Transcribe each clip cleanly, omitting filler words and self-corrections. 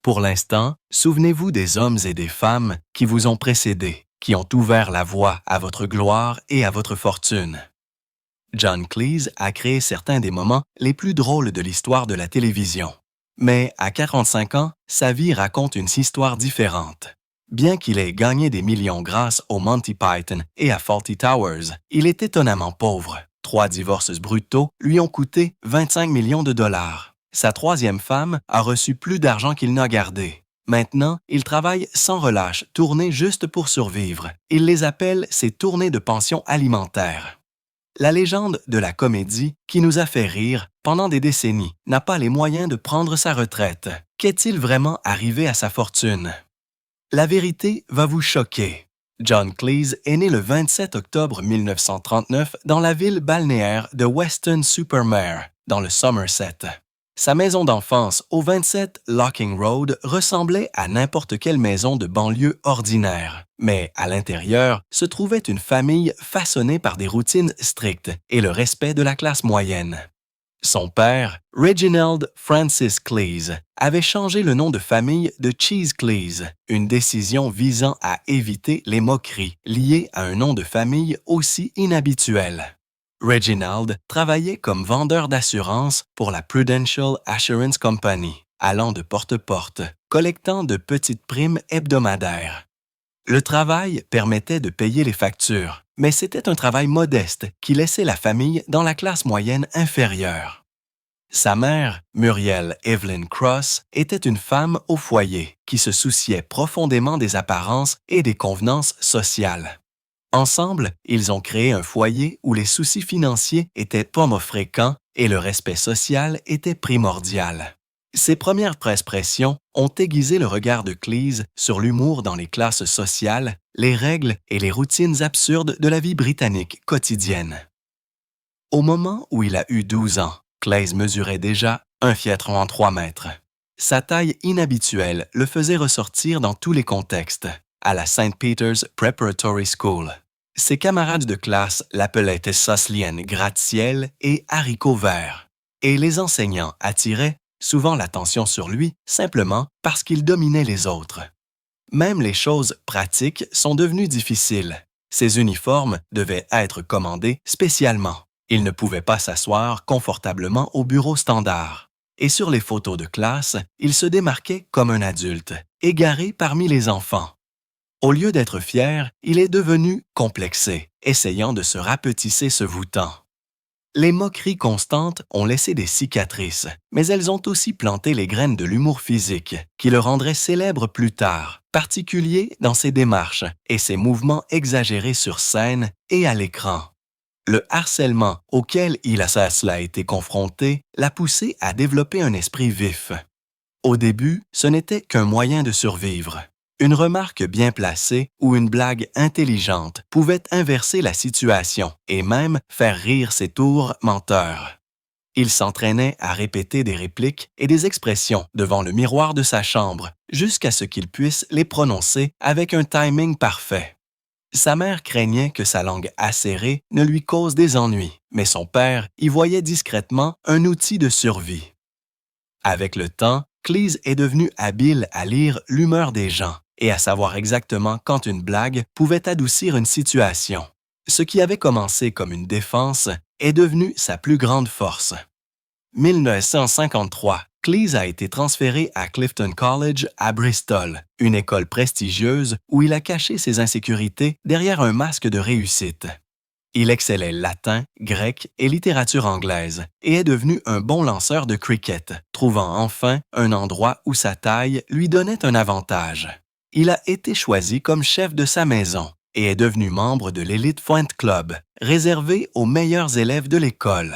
Pour l'instant, souvenez-vous des hommes et des femmes qui vous ont précédés, qui ont ouvert la voie à votre gloire et à votre fortune. John Cleese a créé certains des moments les plus drôles de l'histoire de la télévision. Mais à 45 ans, sa vie raconte une histoire différente. Bien qu'il ait gagné des millions grâce au Monty Python et à Fawlty Towers, il est étonnamment pauvre. 3 divorces brutaux lui ont coûté 25 millions de dollars. Sa troisième femme a reçu plus d'argent qu'il n'a gardé. Maintenant, il travaille sans relâche, tournées juste pour survivre. Il les appelle ses tournées de pension alimentaire. La légende de la comédie qui nous a fait rire pendant des décennies n'a pas les moyens de prendre sa retraite. Qu'est-il vraiment arrivé à sa fortune? La vérité va vous choquer. John Cleese est né le 27 octobre 1939 dans la ville balnéaire de Weston-super-Mare, dans le Somerset. Sa maison d'enfance au 27 Locking Road ressemblait à n'importe quelle maison de banlieue ordinaire. Mais à l'intérieur se trouvait une famille façonnée par des routines strictes et le respect de la classe moyenne. Son père, Reginald Francis Cleese, avait changé le nom de famille de Cheese Cleese, une décision visant à éviter les moqueries liées à un nom de famille aussi inhabituel. Reginald travaillait comme vendeur d'assurance pour la Prudential Assurance Company, allant de porte-porte, collectant de petites primes hebdomadaires. Le travail permettait de payer les factures, mais c'était un travail modeste qui laissait la famille dans la classe moyenne inférieure. Sa mère, Muriel Evelyn Cross, était une femme au foyer qui se souciait profondément des apparences et des convenances sociales. Ensemble, ils ont créé un foyer où les soucis financiers étaient pas fréquents et le respect social était primordial. Ces premières pressions ont aiguisé le regard de Cleese sur l'humour dans les classes sociales, les règles et les routines absurdes de la vie britannique quotidienne. Au moment où il a eu 12 ans, Cleese mesurait déjà 1,83 mètres. Sa taille inhabituelle le faisait ressortir dans tous les contextes. À la St. Peter's Preparatory School. Ses camarades de classe l'appelaient Thessalienne gratte-ciel et haricot vert. Et les enseignants attiraient souvent l'attention sur lui simplement parce qu'il dominait les autres. Même les choses pratiques sont devenues difficiles. Ses uniformes devaient être commandés spécialement. Il ne pouvait pas s'asseoir confortablement au bureau standard. Et sur les photos de classe, il se démarquait comme un adulte, égaré parmi les enfants. Au lieu d'être fier, il est devenu complexé, essayant de se rapetisser se voûtant. Les moqueries constantes ont laissé des cicatrices, mais elles ont aussi planté les graines de l'humour physique, qui le rendrait célèbre plus tard, particulier dans ses démarches et ses mouvements exagérés sur scène et à l'écran. Le harcèlement auquel il a été confronté l'a poussé à développer un esprit vif. Au début, ce n'était qu'un moyen de survivre. Une remarque bien placée ou une blague intelligente pouvait inverser la situation et même faire rire ses tours menteurs. Il s'entraînait à répéter des répliques et des expressions devant le miroir de sa chambre jusqu'à ce qu'il puisse les prononcer avec un timing parfait. Sa mère craignait que sa langue acérée ne lui cause des ennuis, mais son père y voyait discrètement un outil de survie. Avec le temps, Cleese est devenu habile à lire l'humeur des gens et à savoir exactement quand une blague pouvait adoucir une situation. Ce qui avait commencé comme une défense est devenu sa plus grande force. 1953, Cleese a été transféré à Clifton College à Bristol, une école prestigieuse où il a caché ses insécurités derrière un masque de réussite. Il excellait latin, grec et littérature anglaise et est devenu un bon lanceur de cricket, trouvant enfin un endroit où sa taille lui donnait un avantage. Il a été choisi comme chef de sa maison et est devenu membre de l'Elite Foint Club, réservé aux meilleurs élèves de l'école.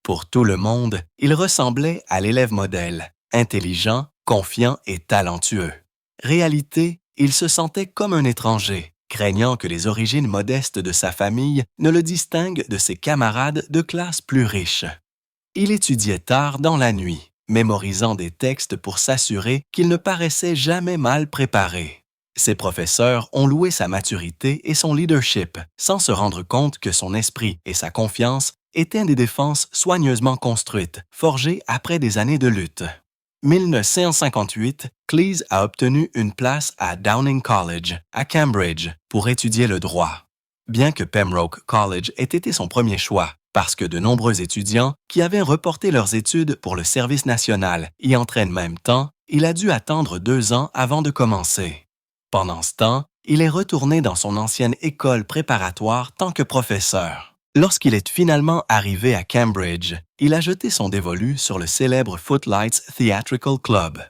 Pour tout le monde, il ressemblait à l'élève modèle, intelligent, confiant et talentueux. Réalité, il se sentait comme un étranger, craignant que les origines modestes de sa famille ne le distinguent de ses camarades de classe plus riches. Il étudiait tard dans la nuit, mémorisant des textes pour s'assurer qu'il ne paraissait jamais mal préparé. Ses professeurs ont loué sa maturité et son leadership, sans se rendre compte que son esprit et sa confiance étaient des défenses soigneusement construites, forgées après des années de lutte. 1958, Cleese a obtenu une place à Downing College, à Cambridge, pour étudier le droit. Bien que Pembroke College ait été son premier choix, parce que de nombreux étudiants qui avaient reporté leurs études pour le service national y entraient en même temps, il a dû attendre 2 ans avant de commencer. Pendant ce temps, il est retourné dans son ancienne école préparatoire tant que professeur. Lorsqu'il est finalement arrivé à Cambridge, il a jeté son dévolu sur le célèbre Footlights Theatrical Club.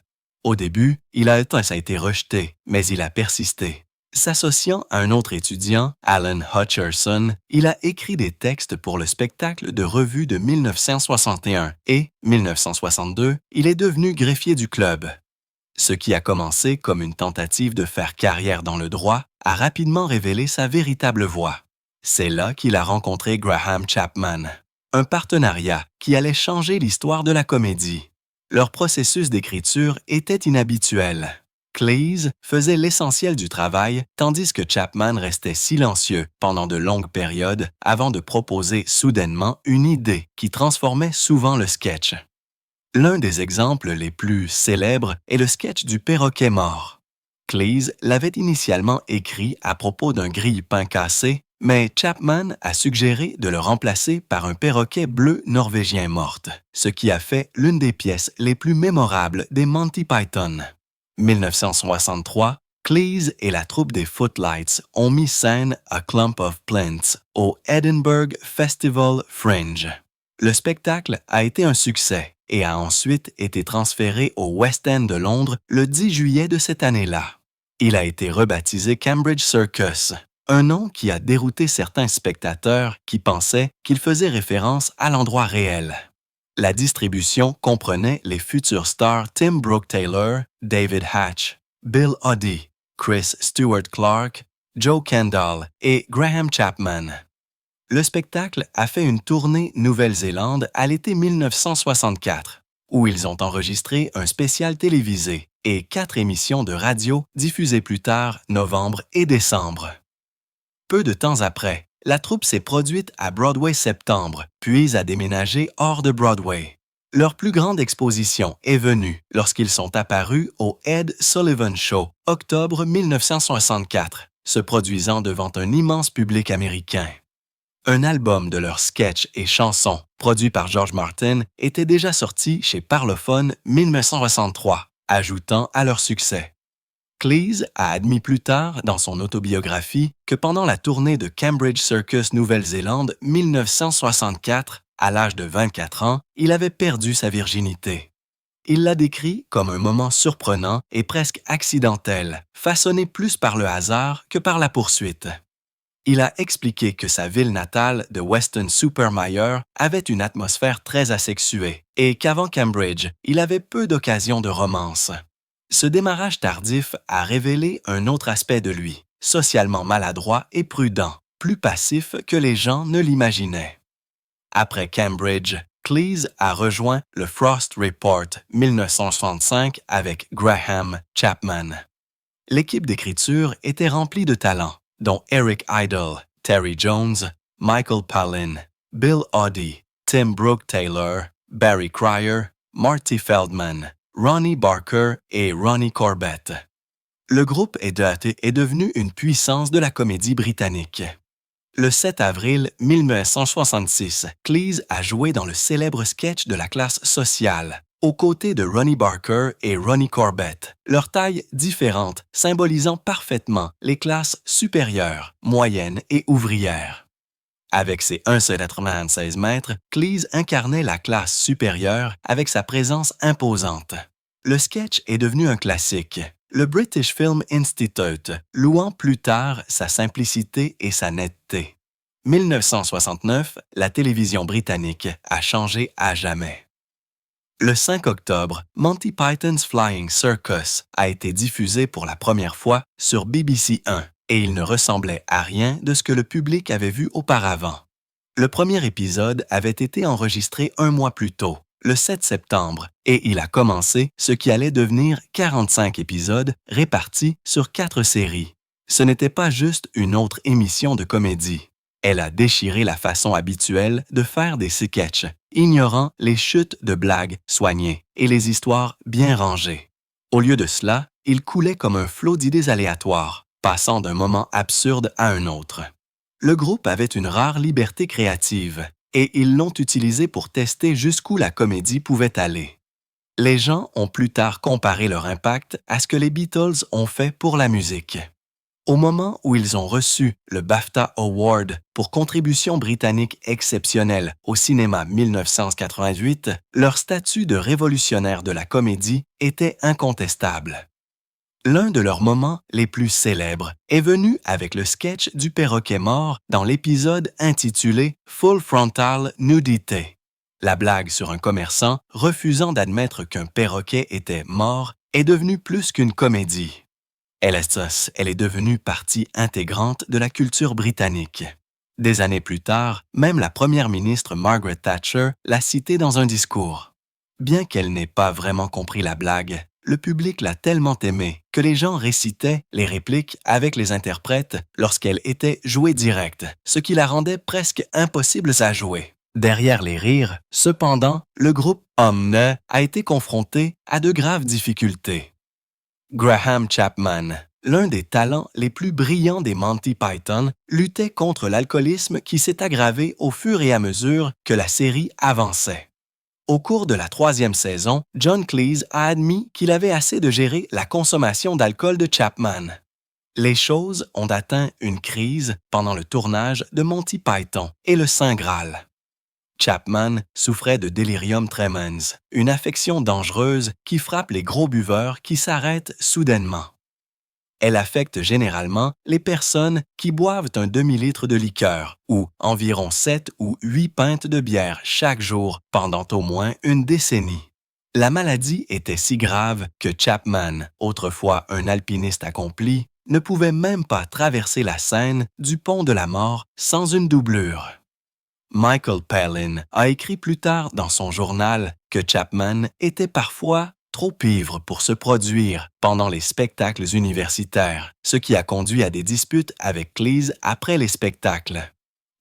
Au début, ça a été rejeté, mais il a persisté. S'associant à un autre étudiant, Alan Hutcherson, il a écrit des textes pour le spectacle de revue de 1961 et, 1962, il est devenu greffier du club. Ce qui a commencé comme une tentative de faire carrière dans le droit a rapidement révélé sa véritable voie. C'est là qu'il a rencontré Graham Chapman, un partenariat qui allait changer l'histoire de la comédie. Leur processus d'écriture était inhabituel. Cleese faisait l'essentiel du travail, tandis que Chapman restait silencieux pendant de longues périodes avant de proposer soudainement une idée qui transformait souvent le sketch. L'un des exemples les plus célèbres est le sketch du perroquet mort. Cleese l'avait initialement écrit à propos d'un grille-pain cassé, mais Chapman a suggéré de le remplacer par un perroquet bleu norvégien morte, ce qui a fait l'une des pièces les plus mémorables des Monty Python. 1963, Cleese et la troupe des Footlights ont mis scène A Clump of Plants au Edinburgh Festival Fringe. Le spectacle a été un succès et a ensuite été transféré au West End de Londres le 10 juillet de cette année-là. Il a été rebaptisé Cambridge Circus, un nom qui a dérouté certains spectateurs qui pensaient qu'il faisait référence à l'endroit réel. La distribution comprenait les futurs stars Tim Brooke-Taylor, David Hatch, Bill Oddie, Chris Stewart Clark, Joe Kendall et Graham Chapman. Le spectacle a fait une tournée Nouvelle-Zélande à l'été 1964, où ils ont enregistré un spécial télévisé et 4 émissions de radio diffusées plus tard, novembre et décembre. Peu de temps après, la troupe s'est produite à Broadway septembre, puis a déménagé hors de Broadway. Leur plus grande exposition est venue lorsqu'ils sont apparus au Ed Sullivan Show, octobre 1964, se produisant devant un immense public américain. Un album de leurs sketchs et chansons, produit par George Martin, était déjà sorti chez Parlophone 1963, ajoutant à leur succès. Cleese a admis plus tard dans son autobiographie que pendant la tournée de Cambridge Circus Nouvelle-Zélande 1964, à l'âge de 24 ans, il avait perdu sa virginité. Il l'a décrit comme un moment surprenant et presque accidentel, façonné plus par le hasard que par la poursuite. Il a expliqué que sa ville natale de Weston-super-Mare avait une atmosphère très asexuée et qu'avant Cambridge, il avait peu d'occasions de romance. Ce démarrage tardif a révélé un autre aspect de lui, socialement maladroit et prudent, plus passif que les gens ne l'imaginaient. Après Cambridge, Cleese a rejoint le Frost Report 1965 avec Graham Chapman. L'équipe d'écriture était remplie de talents, dont Eric Idle, Terry Jones, Michael Palin, Bill Oddie, Tim Brooke-Taylor, Barry Cryer, Marty Feldman, Ronnie Barker et Ronnie Corbett. Le groupe est devenu une puissance de la comédie britannique. Le 7 avril 1966, Cleese a joué dans le célèbre sketch de la classe sociale, aux côtés de Ronnie Barker et Ronnie Corbett, leur taille différente symbolisant parfaitement les classes supérieures, moyennes et ouvrières. Avec ses 1,96 m, Cleese incarnait la classe supérieure avec sa présence imposante. Le sketch est devenu un classique, le British Film Institute louant plus tard sa simplicité et sa netteté. 1969, la télévision britannique a changé à jamais. Le 5 octobre, Monty Python's Flying Circus a été diffusé pour la première fois sur BBC 1 et il ne ressemblait à rien de ce que le public avait vu auparavant. Le premier épisode avait été enregistré 1 mois plus tôt, le 7 septembre, et il a commencé ce qui allait devenir 45 épisodes répartis sur 4 séries. Ce n'était pas juste une autre émission de comédie. Elle a déchiré la façon habituelle de faire des sketchs, ignorant les chutes de blagues soignées et les histoires bien rangées. Au lieu de cela, il coulait comme un flot d'idées aléatoires, passant d'un moment absurde à un autre. Le groupe avait une rare liberté créative, et ils l'ont utilisée pour tester jusqu'où la comédie pouvait aller. Les gens ont plus tard comparé leur impact à ce que les Beatles ont fait pour la musique. Au moment où ils ont reçu le BAFTA Award pour contribution britannique exceptionnelle au cinéma 1988, leur statut de révolutionnaire de la comédie était incontestable. L'un de leurs moments les plus célèbres est venu avec le sketch du perroquet mort dans l'épisode intitulé Full Frontal Nudity. La blague sur un commerçant refusant d'admettre qu'un perroquet était mort est devenue plus qu'une comédie. Elle est devenue partie intégrante de la culture britannique. Des années plus tard, même la première ministre Margaret Thatcher l'a citée dans un discours. Bien qu'elle n'ait pas vraiment compris la blague, le public l'a tellement aimée que les gens récitaient les répliques avec les interprètes lorsqu'elle était jouée directe, ce qui la rendait presque impossible à jouer. Derrière les rires, cependant, le groupe Omne a été confronté à de graves difficultés. Graham Chapman, l'un des talents les plus brillants des Monty Python, luttait contre l'alcoolisme qui s'est aggravé au fur et à mesure que la série avançait. Au cours de la 3e saison, John Cleese a admis qu'il avait assez de gérer la consommation d'alcool de Chapman. Les choses ont atteint une crise pendant le tournage de Monty Python et le Saint Graal. Chapman souffrait de delirium tremens, une affection dangereuse qui frappe les gros buveurs qui s'arrêtent soudainement. Elle affecte généralement les personnes qui boivent un demi-litre de liqueur ou environ 7 ou 8 pintes de bière chaque jour pendant au moins une décennie. La maladie était si grave que Chapman, autrefois un alpiniste accompli, ne pouvait même pas traverser la Seine du pont de la mort sans une doublure. Michael Palin a écrit plus tard dans son journal que Chapman était parfois trop ivre pour se produire pendant les spectacles universitaires, ce qui a conduit à des disputes avec Cleese après les spectacles.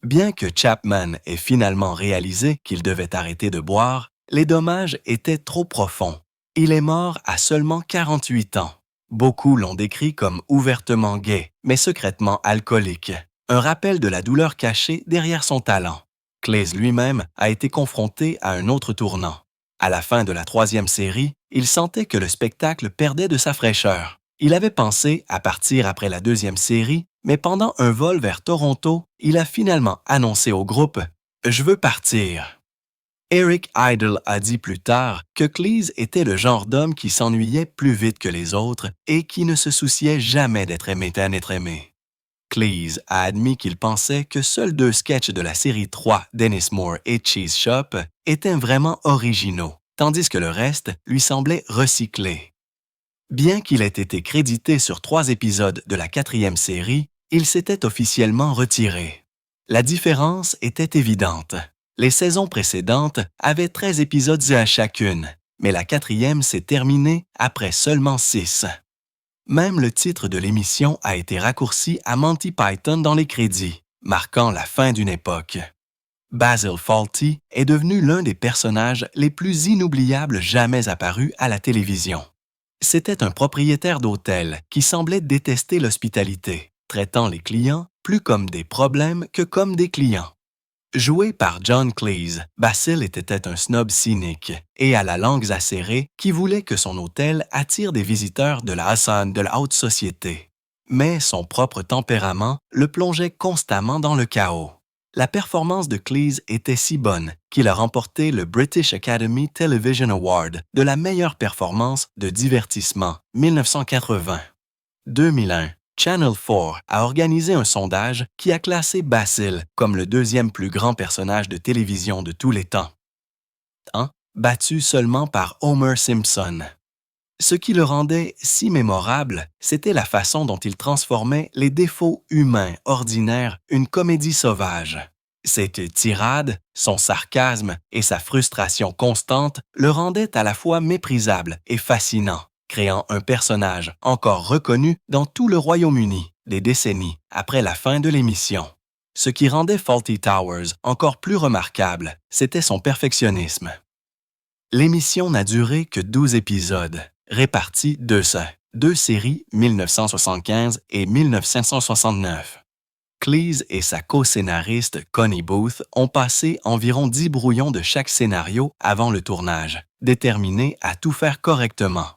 Bien que Chapman ait finalement réalisé qu'il devait arrêter de boire, les dommages étaient trop profonds. Il est mort à seulement 48 ans. Beaucoup l'ont décrit comme ouvertement gai, mais secrètement alcoolique, un rappel de la douleur cachée derrière son talent. Cleese lui-même a été confronté à un autre tournant. À la fin de la 3e série, il sentait que le spectacle perdait de sa fraîcheur. Il avait pensé à partir après la 2e série, mais pendant un vol vers Toronto, il a finalement annoncé au groupe « Je veux partir ». Eric Idle a dit plus tard que Cleese était le genre d'homme qui s'ennuyait plus vite que les autres et qui ne se souciait jamais d'être aimé à n'être aimé. Cleese a admis qu'il pensait que seuls 2 sketchs de la série 3, Dennis Moore et Cheese Shop, étaient vraiment originaux, tandis que le reste lui semblait recyclé. Bien qu'il ait été crédité sur 3 épisodes de la 4e série, il s'était officiellement retiré. La différence était évidente. Les saisons précédentes avaient 13 épisodes à chacune, mais la 4e s'est terminée après seulement 6. Même le titre de l'émission a été raccourci à Monty Python dans les crédits, marquant la fin d'une époque. Basil Fawlty est devenu l'un des personnages les plus inoubliables jamais apparus à la télévision. C'était un propriétaire d'hôtel qui semblait détester l'hospitalité, traitant les clients plus comme des problèmes que comme des clients. Joué par John Cleese, Basil était un snob cynique et à la langue acérée qui voulait que son hôtel attire des visiteurs de la haute société. Mais son propre tempérament le plongeait constamment dans le chaos. La performance de Cleese était si bonne qu'il a remporté le British Academy Television Award de la meilleure performance de divertissement 1980. 2001. Channel 4 a organisé un sondage qui a classé Basil comme le 2e plus grand personnage de télévision de tous les temps, battu seulement par Homer Simpson. Ce qui le rendait si mémorable, c'était la façon dont il transformait les défauts humains ordinaires une comédie sauvage. Ses tirades, son sarcasme et sa frustration constante le rendaient à la fois méprisable et fascinant, créant un personnage encore reconnu dans tout le Royaume-Uni des décennies après la fin de l'émission. Ce qui rendait Fawlty Towers encore plus remarquable, c'était son perfectionnisme. L'émission n'a duré que 12 épisodes, répartis deux séries 1975 et 1969. Cleese et sa co-scénariste Connie Booth ont passé environ 10 brouillons de chaque scénario avant le tournage, déterminés à tout faire correctement.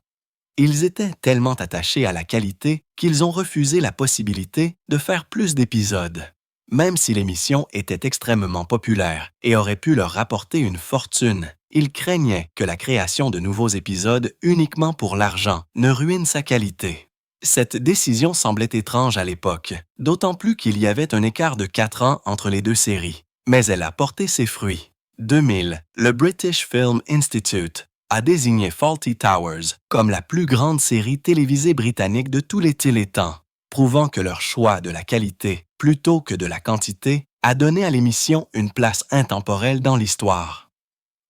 Ils étaient tellement attachés à la qualité qu'ils ont refusé la possibilité de faire plus d'épisodes. Même si l'émission était extrêmement populaire et aurait pu leur rapporter une fortune, ils craignaient que la création de nouveaux épisodes uniquement pour l'argent ne ruine sa qualité. Cette décision semblait étrange à l'époque, d'autant plus qu'il y avait un écart de 4 ans entre les deux séries. Mais elle a porté ses fruits. 2000, le British Film Institute a désigné Fawlty Towers comme la plus grande série télévisée britannique de tous les télétemps, prouvant que leur choix de la qualité plutôt que de la quantité a donné à l'émission une place intemporelle dans l'histoire.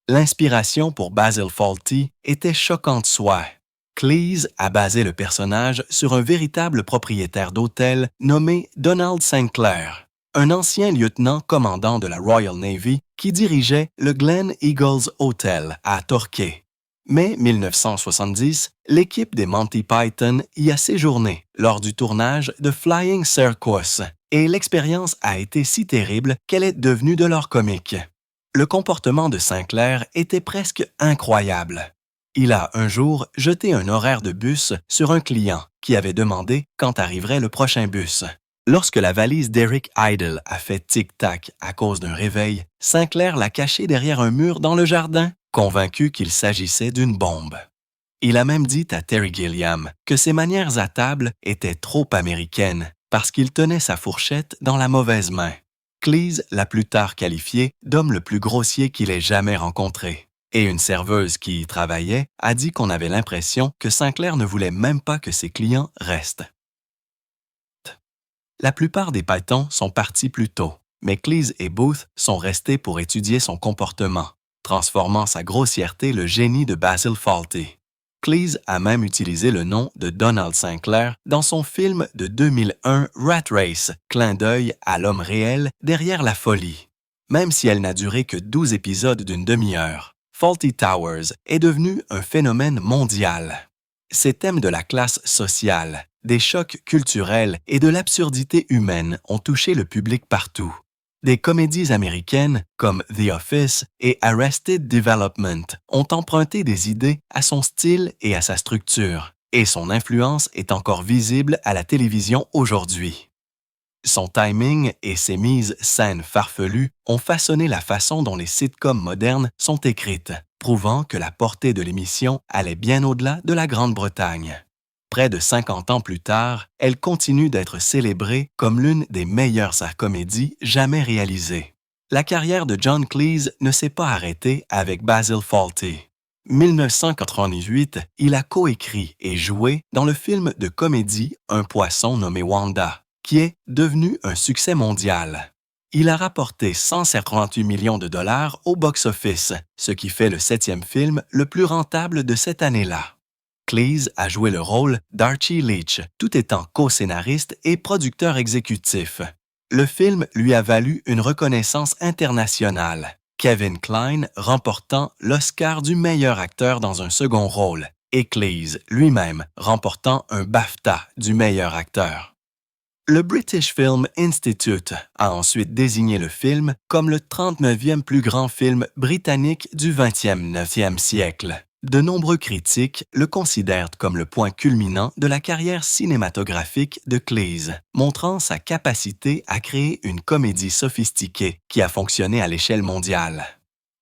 L'inspiration pour Basil Fawlty était choquante soit. Cleese a basé le personnage sur un véritable propriétaire d'hôtel nommé Donald Sinclair, un ancien lieutenant-commandant de la Royal Navy qui dirigeait le Glen Eagles Hotel à Torquay. Mais 1970, l'équipe des Monty Python y a séjourné lors du tournage de Flying Circus et l'expérience a été si terrible qu'elle est devenue de l'art comique. Le comportement de Sinclair était presque incroyable. Il a un jour jeté un horaire de bus sur un client qui avait demandé quand arriverait le prochain bus. Lorsque la valise d'Eric Idle a fait tic-tac à cause d'un réveil, Sinclair l'a cachée derrière un mur dans le jardin, convaincu qu'il s'agissait d'une bombe. Il a même dit à Terry Gilliam que ses manières à table étaient trop américaines parce qu'il tenait sa fourchette dans la mauvaise main. Cleese l'a plus tard qualifié d'homme le plus grossier qu'il ait jamais rencontré. Et une serveuse qui y travaillait a dit qu'on avait l'impression que Sinclair ne voulait même pas que ses clients restent. La plupart des Pythons sont partis plus tôt, mais Cleese et Booth sont restés pour étudier son comportement, transformant sa grossièreté le génie de Basil Fawlty. Cleese a même utilisé le nom de Donald Sinclair dans son film de 2001 Rat Race, clin d'œil à l'homme réel derrière la folie. Même si elle n'a duré que 12 épisodes d'une demi-heure, Fawlty Towers est devenu un phénomène mondial. Ces thèmes de la classe sociale, des chocs culturels et de l'absurdité humaine ont touché le public partout. Des comédies américaines comme The Office et Arrested Development ont emprunté des idées à son style et à sa structure, et son influence est encore visible à la télévision aujourd'hui. Son timing et ses mises scènes farfelues ont façonné la façon dont les sitcoms modernes sont écrites, prouvant que la portée de l'émission allait bien au-delà de la Grande-Bretagne. Près de 50 ans plus tard, elle continue d'être célébrée comme l'une des meilleures comédies jamais réalisées. La carrière de John Cleese ne s'est pas arrêtée avec Basil Fawlty. 1998, il a coécrit et joué dans le film de comédie Un poisson nommé Wanda, qui est devenu un succès mondial. Il a rapporté 138 millions de dollars au box-office, ce qui fait le 7e film le plus rentable de cette année-là. Cleese a joué le rôle d'Archie Leach, tout étant co-scénariste et producteur exécutif. Le film lui a valu une reconnaissance internationale, Kevin Kline remportant l'Oscar du meilleur acteur dans un second rôle et Cleese lui-même remportant un BAFTA du meilleur acteur. Le British Film Institute a ensuite désigné le film comme le 39e plus grand film britannique du 20e siècle. De nombreux critiques le considèrent comme le point culminant de la carrière cinématographique de Cleese, montrant sa capacité à créer une comédie sophistiquée qui a fonctionné à l'échelle mondiale.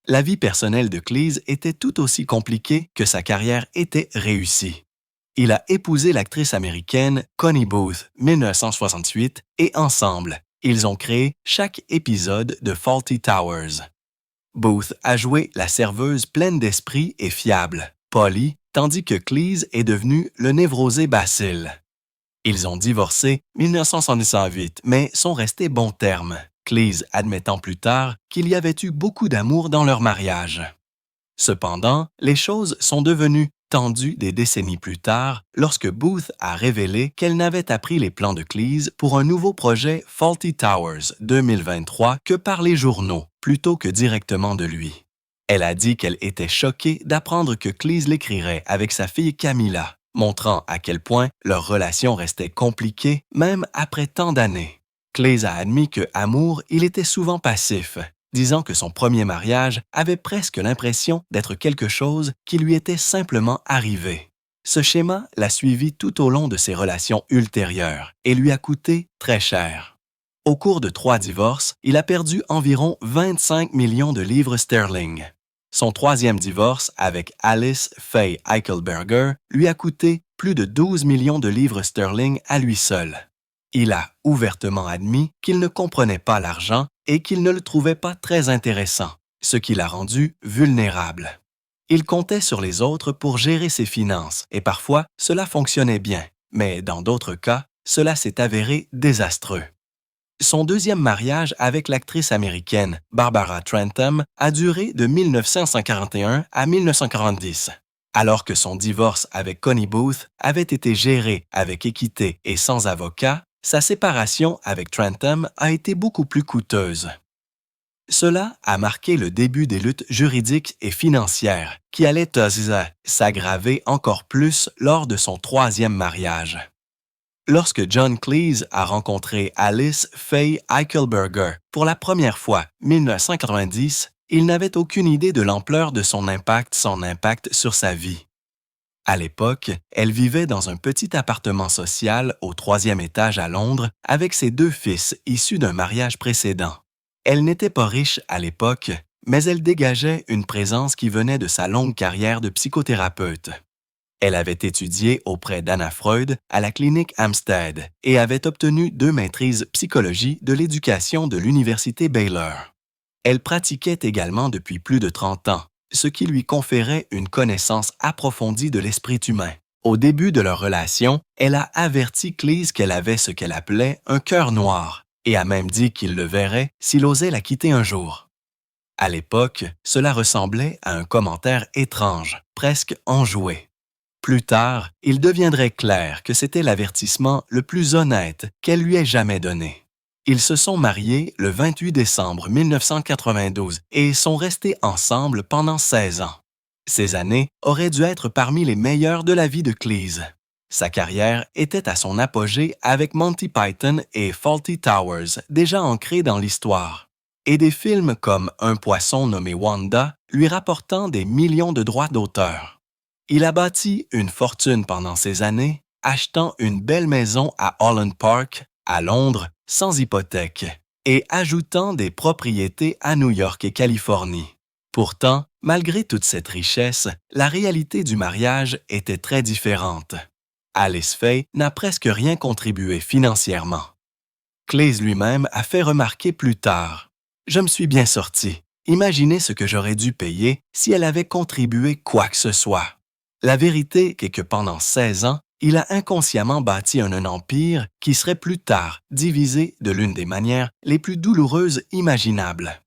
La vie personnelle de Cleese était tout aussi compliquée que sa carrière était réussie. Il a épousé l'actrice américaine Connie Booth, 1968, et ensemble, ils ont créé chaque épisode de Fawlty Towers. Booth a joué la serveuse pleine d'esprit et fiable, Polly, tandis que Cleese est devenu le névrosé Basil. Ils ont divorcé 1978, mais sont restés bons termes, Cleese admettant plus tard qu'il y avait eu beaucoup d'amour dans leur mariage. Cependant, les choses sont devenues tendue des décennies plus tard lorsque Booth a révélé qu'elle n'avait appris les plans de Cleese pour un nouveau projet Fawlty Towers 2023 que par les journaux plutôt que directement de lui. Elle a dit qu'elle était choquée d'apprendre que Cleese l'écrirait avec sa fille Camilla, montrant à quel point leur relation restait compliquée même après tant d'années. Cleese a admis que amour, il était souvent passif, disant que son premier mariage avait presque l'impression d'être quelque chose qui lui était simplement arrivé. Ce schéma l'a suivi tout au long de ses relations ultérieures et lui a coûté très cher. Au cours de 3 divorces, il a perdu environ 25 millions de livres sterling. Son 3e divorce avec Alice Faye Eichelberger lui a coûté plus de 12 millions de livres sterling à lui seul. Il a ouvertement admis qu'il ne comprenait pas l'argent et qu'il ne le trouvait pas très intéressant, ce qui l'a rendu vulnérable. Il comptait sur les autres pour gérer ses finances et parfois cela fonctionnait bien, mais dans d'autres cas, cela s'est avéré désastreux. Son 2e mariage avec l'actrice américaine Barbara Trentham a duré de 1941 à 1940. Alors que son divorce avec Connie Booth avait été géré avec équité et sans avocat, sa séparation avec Trentham a été beaucoup plus coûteuse. Cela a marqué le début des luttes juridiques et financières qui allaient s'aggraver encore plus lors de son 3e mariage. Lorsque John Cleese a rencontré Alice Faye Eichelberger pour la première fois, 1990, il n'avait aucune idée de l'ampleur de son impact sur sa vie. À l'époque, elle vivait dans un petit appartement social au 3e étage à Londres avec ses 2 fils issus d'un mariage précédent. Elle n'était pas riche à l'époque, mais elle dégageait une présence qui venait de sa longue carrière de psychothérapeute. Elle avait étudié auprès d'Anna Freud à la clinique Hampstead et avait obtenu 2 maîtrises psychologie de l'éducation de l'université Baylor. Elle pratiquait également depuis plus de 30 ans, ce qui lui conférait une connaissance approfondie de l'esprit humain. Au début de leur relation, elle a averti Cleese qu'elle avait ce qu'elle appelait un cœur noir et a même dit qu'il le verrait s'il osait la quitter un jour. À l'époque, cela ressemblait à un commentaire étrange, presque enjoué. Plus tard, il deviendrait clair que c'était l'avertissement le plus honnête qu'elle lui ait jamais donné. Ils se sont mariés le 28 décembre 1992 et sont restés ensemble pendant 16 ans. Ces années auraient dû être parmi les meilleures de la vie de Cleese. Sa carrière était à son apogée avec Monty Python et Fawlty Towers, déjà ancrés dans l'histoire, et des films comme Un poisson nommé Wanda lui rapportant des millions de droits d'auteur. Il a bâti une fortune pendant ces années, achetant une belle maison à Holland Park, à Londres, sans hypothèque, et ajoutant des propriétés à New York et Californie. Pourtant, malgré toute cette richesse, la réalité du mariage était très différente. Alice Faye n'a presque rien contribué financièrement. Cleese lui-même a fait remarquer plus tard « Je me suis bien sorti. Imaginez ce que j'aurais dû payer si elle avait contribué quoi que ce soit. » La vérité est que pendant 16 ans, il a inconsciemment bâti un empire qui serait plus tard divisé de l'une des manières les plus douloureuses imaginables.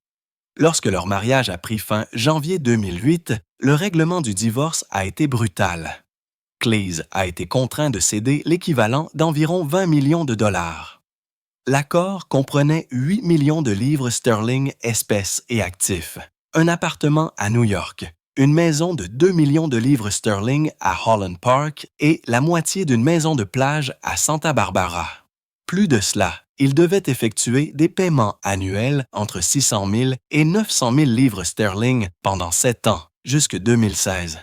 Lorsque leur mariage a pris fin janvier 2008, le règlement du divorce a été brutal. Cleese a été contraint de céder l'équivalent d'environ 20 millions de dollars. L'accord comprenait 8 millions de livres sterling espèces et actifs, un appartement à New York, une maison de 2 millions de livres sterling à Holland Park et la moitié d'une maison de plage à Santa Barbara. Plus de cela, il devait effectuer des paiements annuels entre 600 000 et 900 000 livres sterling pendant 7 ans, jusque 2016.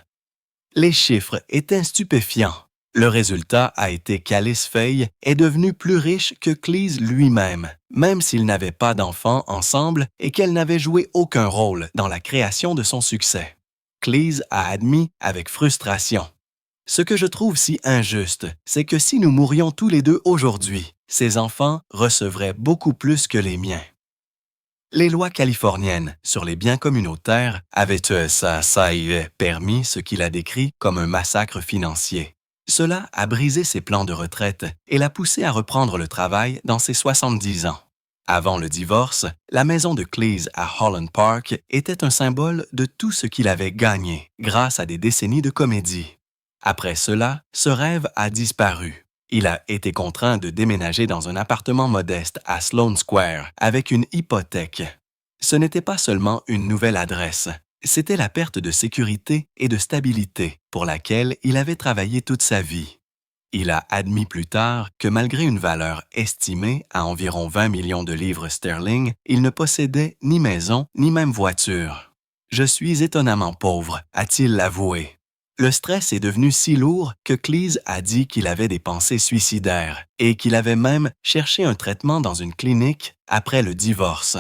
Les chiffres étaient stupéfiants. Le résultat a été qu'Alice Faye est devenue plus riche que Cleese lui-même, même s'ils n'avaient pas d'enfants ensemble et qu'elle n'avait joué aucun rôle dans la création de son succès. Cleese a admis avec frustration. Ce que je trouve si injuste, c'est que si nous mourions tous les deux aujourd'hui, ces enfants recevraient beaucoup plus que les miens. Les lois californiennes sur les biens communautaires avaient permis ce qu'il a décrit comme un massacre financier. Cela a brisé ses plans de retraite et l'a poussé à reprendre le travail dans ses 70 ans. Avant le divorce, la maison de Cleese à Holland Park était un symbole de tout ce qu'il avait gagné grâce à des décennies de comédie. Après cela, ce rêve a disparu. Il a été contraint de déménager dans un appartement modeste à Sloane Square avec une hypothèque. Ce n'était pas seulement une nouvelle adresse, c'était la perte de sécurité et de stabilité pour laquelle il avait travaillé toute sa vie. Il a admis plus tard que malgré une valeur estimée à environ 20 millions de livres sterling, il ne possédait ni maison ni même voiture. « Je suis étonnamment pauvre », a-t-il avoué. Le stress est devenu si lourd que Cleese a dit qu'il avait des pensées suicidaires et qu'il avait même cherché un traitement dans une clinique après le divorce.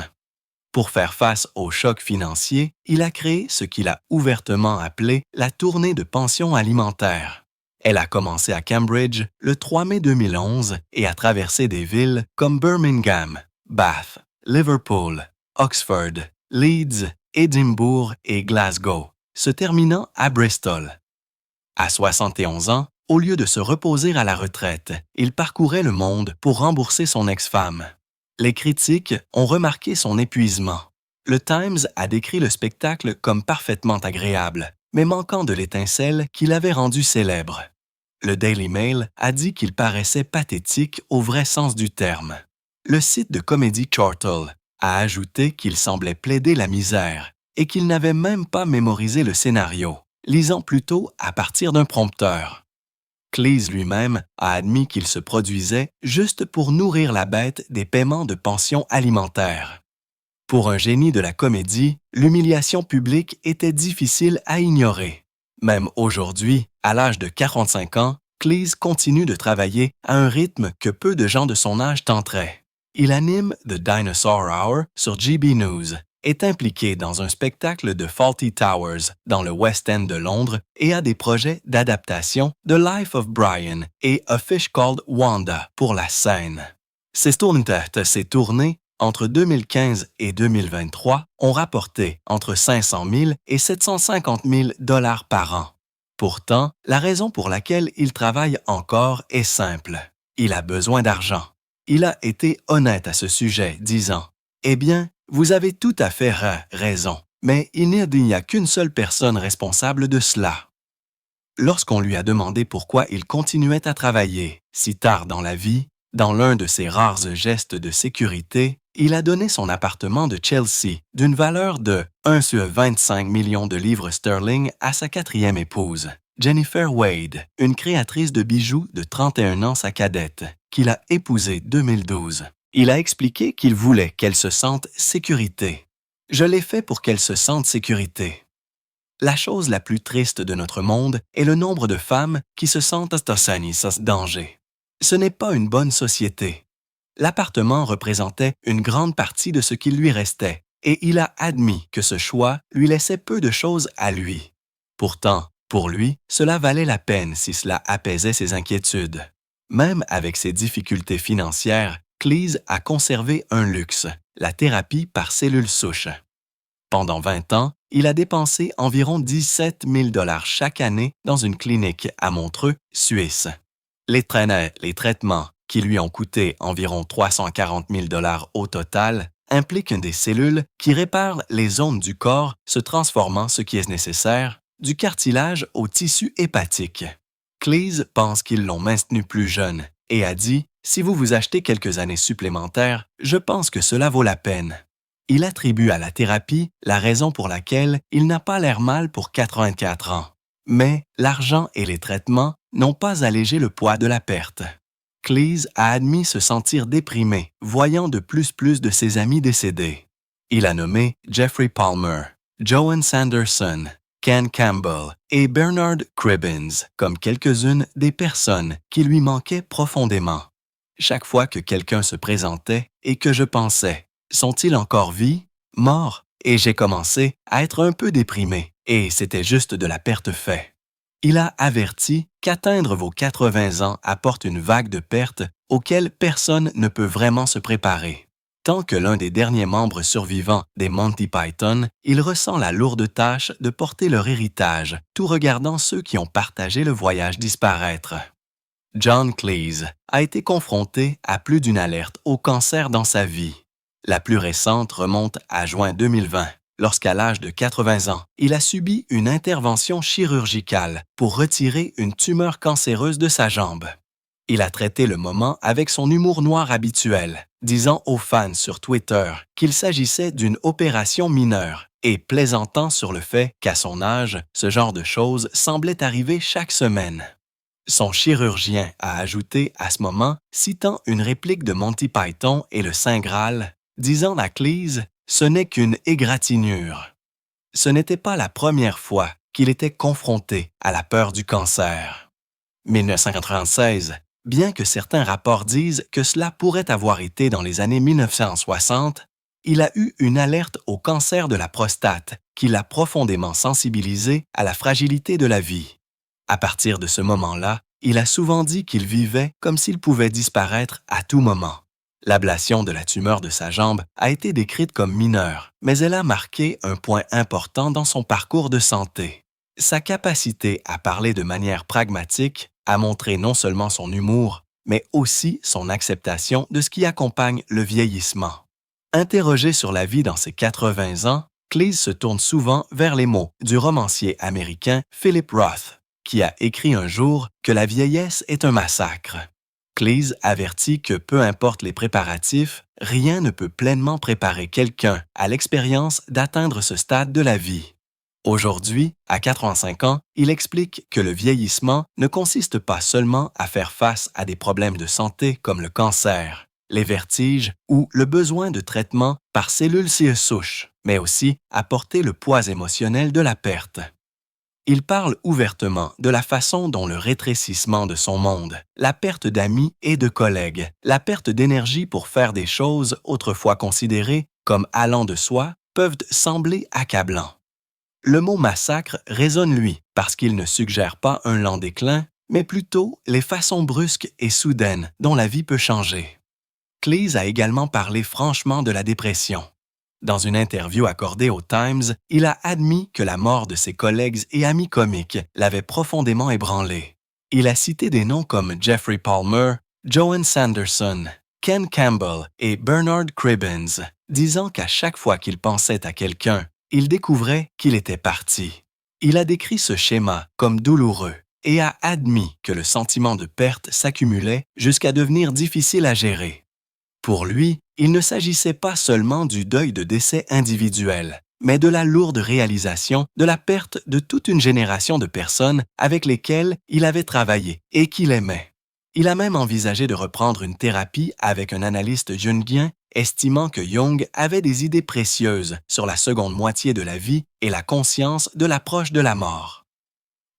Pour faire face au choc financier, il a créé ce qu'il a ouvertement appelé la tournée de pension alimentaire. Elle a commencé à Cambridge le 3 mai 2011 et a traversé des villes comme Birmingham, Bath, Liverpool, Oxford, Leeds, Édimbourg et Glasgow, se terminant à Bristol. À 71 ans, au lieu de se reposer à la retraite, il parcourait le monde pour rembourser son ex-femme. Les critiques ont remarqué son épuisement. Le Times a décrit le spectacle comme parfaitement agréable, mais manquant de l'étincelle qui l'avait rendu célèbre. Le Daily Mail a dit qu'il paraissait pathétique au vrai sens du terme. Le site de comédie Chortle a ajouté qu'il semblait plaider la misère et qu'il n'avait même pas mémorisé le scénario, lisant plutôt à partir d'un prompteur. Cleese lui-même a admis qu'il se produisait juste pour nourrir la bête des paiements de pension alimentaire. Pour un génie de la comédie, l'humiliation publique était difficile à ignorer. Même aujourd'hui, à l'âge de 45 ans, Cleese continue de travailler à un rythme que peu de gens de son âge tenteraient. Il anime The Dinosaur Hour sur GB News, est impliqué dans un spectacle de Fawlty Towers dans le West End de Londres et a des projets d'adaptation de Life of Brian et A Fish Called Wanda pour la scène. Ses tournées entre 2015 et 2023 ont rapporté entre 500 000 et 750 000 $ par an. Pourtant, la raison pour laquelle il travaille encore est simple. Il a besoin d'argent. Il a été honnête à ce sujet, disant « Eh bien, vous avez tout à fait raison, mais il n'y a qu'une seule personne responsable de cela. » Lorsqu'on lui a demandé pourquoi il continuait à travailler si tard dans la vie, dans l'un de ses rares gestes de sécurité, il a donné son appartement de Chelsea d'une valeur de 1,25 million de livres sterling à sa quatrième épouse, Jennifer Wade, une créatrice de bijoux de 31 ans sa cadette, qu'il a épousée 2012. Il a expliqué qu'il voulait qu'elle se sente sécurité. « Je l'ai fait pour qu'elle se sente sécurité. » La chose la plus triste de notre monde est le nombre de femmes qui se sentent en danger. Ce n'est pas une bonne société. L'appartement représentait une grande partie de ce qu'il lui restait et il a admis que ce choix lui laissait peu de choses à lui. Pourtant, pour lui, cela valait la peine si cela apaisait ses inquiétudes. Même avec ses difficultés financières, Cleese a conservé un luxe, la thérapie par cellules souches. Pendant 20 ans, il a dépensé environ 17 000 $ chaque année dans une clinique à Montreux, Suisse. Les traitements, qui lui ont coûté environ 340 000 $ au total, impliquent des cellules qui réparent les zones du corps se transformant, ce qui est nécessaire, du cartilage au tissu hépatique. Cleese pense qu'ils l'ont maintenu plus jeune et a dit « Si vous vous achetez quelques années supplémentaires, je pense que cela vaut la peine. » Il attribue à la thérapie la raison pour laquelle il n'a pas l'air mal pour 84 ans. Mais l'argent et les traitements n'ont pas allégé le poids de la perte. Cleese a admis se sentir déprimé, voyant de plus de ses amis décédés. Il a nommé Jeffrey Palmer, Joan Sanderson, Ken Campbell et Bernard Cribbins comme quelques-unes des personnes qui lui manquaient profondément. Chaque fois que quelqu'un se présentait et que je pensais « Sont-ils encore vie? Morts? » Et j'ai commencé à être un peu déprimé, et c'était juste de la perte fait. Il a averti qu'atteindre vos 80 ans apporte une vague de pertes auxquelles personne ne peut vraiment se préparer. Tant que l'un des derniers membres survivants des Monty Python, il ressent la lourde tâche de porter leur héritage, tout regardant ceux qui ont partagé le voyage disparaître. John Cleese a été confronté à plus d'une alerte au cancer dans sa vie. La plus récente remonte à juin 2020, lorsqu'à l'âge de 80 ans, il a subi une intervention chirurgicale pour retirer une tumeur cancéreuse de sa jambe. Il a traité le moment avec son humour noir habituel, disant aux fans sur Twitter qu'il s'agissait d'une opération mineure et plaisantant sur le fait qu'à son âge, ce genre de choses semblait arriver chaque semaine. Son chirurgien a ajouté à ce moment, citant une réplique de Monty Python et le Saint Graal, disant à Cleese « Ce n'est qu'une égratignure ». Ce n'était pas la première fois qu'il était confronté à la peur du cancer. 1996, bien que certains rapports disent que cela pourrait avoir été dans les années 1960, il a eu une alerte au cancer de la prostate qui l'a profondément sensibilisé à la fragilité de la vie. À partir de ce moment-là, il a souvent dit qu'il vivait comme s'il pouvait disparaître à tout moment. L'ablation de la tumeur de sa jambe a été décrite comme mineure, mais elle a marqué un point important dans son parcours de santé. Sa capacité à parler de manière pragmatique a montré non seulement son humour, mais aussi son acceptation de ce qui accompagne le vieillissement. Interrogé sur la vie dans ses 80 ans, Cleese se tourne souvent vers les mots du romancier américain Philip Roth, qui a écrit un jour que la vieillesse est un massacre. Cleese avertit que peu importe les préparatifs, rien ne peut pleinement préparer quelqu'un à l'expérience d'atteindre ce stade de la vie. Aujourd'hui, à 85 ans, il explique que le vieillissement ne consiste pas seulement à faire face à des problèmes de santé comme le cancer, les vertiges ou le besoin de traitement par cellules souches, mais aussi à porter le poids émotionnel de la perte. Il parle ouvertement de la façon dont le rétrécissement de son monde, la perte d'amis et de collègues, la perte d'énergie pour faire des choses autrefois considérées comme allant de soi peuvent sembler accablants. Le mot massacre résonne lui parce qu'il ne suggère pas un lent déclin, mais plutôt les façons brusques et soudaines dont la vie peut changer. Cleese a également parlé franchement de la dépression. Dans une interview accordée au Times, il a admis que la mort de ses collègues et amis comiques l'avait profondément ébranlé. Il a cité des noms comme Jeffrey Palmer, Joan Sanderson, Ken Campbell et Bernard Cribbins, disant qu'à chaque fois qu'il pensait à quelqu'un, il découvrait qu'il était parti. Il a décrit ce schéma comme douloureux et a admis que le sentiment de perte s'accumulait jusqu'à devenir difficile à gérer. Pour lui, il ne s'agissait pas seulement du deuil de décès individuel, mais de la lourde réalisation de la perte de toute une génération de personnes avec lesquelles il avait travaillé et qu'il aimait. Il a même envisagé de reprendre une thérapie avec un analyste jungien, estimant que Jung avait des idées précieuses sur la seconde moitié de la vie et la conscience de l'approche de la mort.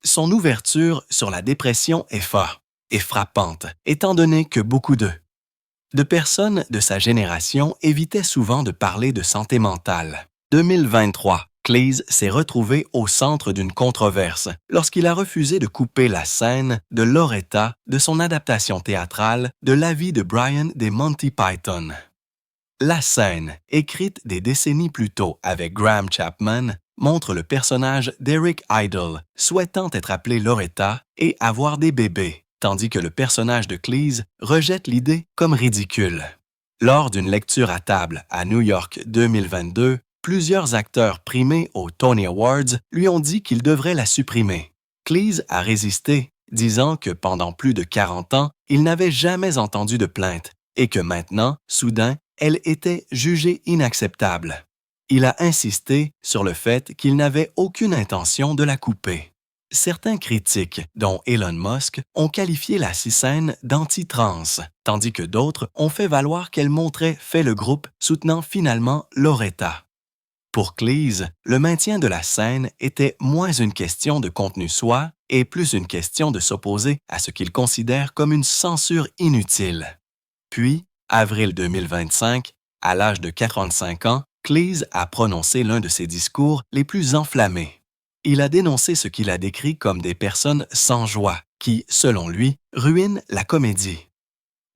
Son ouverture sur la dépression est forte et frappante, étant donné que beaucoup de personnes de sa génération évitaient souvent de parler de santé mentale. 2023, Cleese s'est retrouvé au centre d'une controverse lorsqu'il a refusé de couper la scène de Loretta de son adaptation théâtrale de La vie de Brian des Monty Python. La scène, écrite des décennies plus tôt avec Graham Chapman, montre le personnage d'Eric Idle souhaitant être appelé Loretta et avoir des bébés, tandis que le personnage de Cleese rejette l'idée comme ridicule. Lors d'une lecture à table à New York 2022, plusieurs acteurs primés aux Tony Awards lui ont dit qu'ils devraient la supprimer. Cleese a résisté, disant que pendant plus de 40 ans, il n'avait jamais entendu de plainte et que maintenant, soudain, elle était jugée inacceptable. Il a insisté sur le fait qu'il n'avait aucune intention de la couper. Certains critiques, dont Elon Musk, ont qualifié la scène d'anti-trans, tandis que d'autres ont fait valoir qu'elle montrait fait le groupe soutenant finalement Loretta. Pour Cleese, le maintien de la scène était moins une question de contenu soi et plus une question de s'opposer à ce qu'il considère comme une censure inutile. Puis, avril 2025, à l'âge de 45 ans, Cleese a prononcé l'un de ses discours les plus enflammés. Il a dénoncé ce qu'il a décrit comme des personnes sans joie qui, selon lui, ruinent la comédie.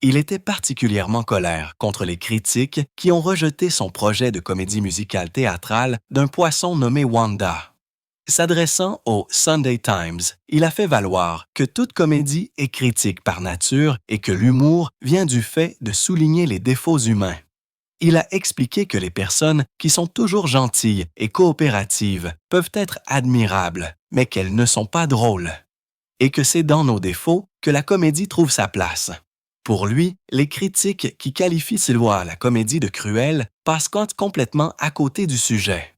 Il était particulièrement colère contre les critiques qui ont rejeté son projet de comédie musicale théâtrale d'un poisson nommé Wanda. S'adressant au Sunday Times, il a fait valoir que toute comédie est critique par nature et que l'humour vient du fait de souligner les défauts humains. Il a expliqué que les personnes qui sont toujours gentilles et coopératives peuvent être admirables, mais qu'elles ne sont pas drôles. Et que c'est dans nos défauts que la comédie trouve sa place. Pour lui, les critiques qui qualifient Silois la comédie de cruelle passent complètement à côté du sujet.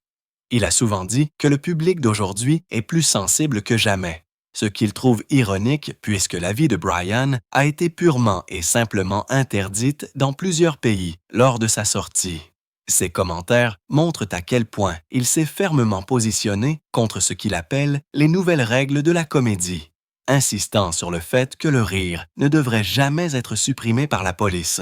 Il a souvent dit que le public d'aujourd'hui est plus sensible que jamais, ce qu'il trouve ironique puisque la vie de Brian a été purement et simplement interdite dans plusieurs pays lors de sa sortie. Ses commentaires montrent à quel point il s'est fermement positionné contre ce qu'il appelle les nouvelles règles de la comédie, insistant sur le fait que le rire ne devrait jamais être supprimé par la police.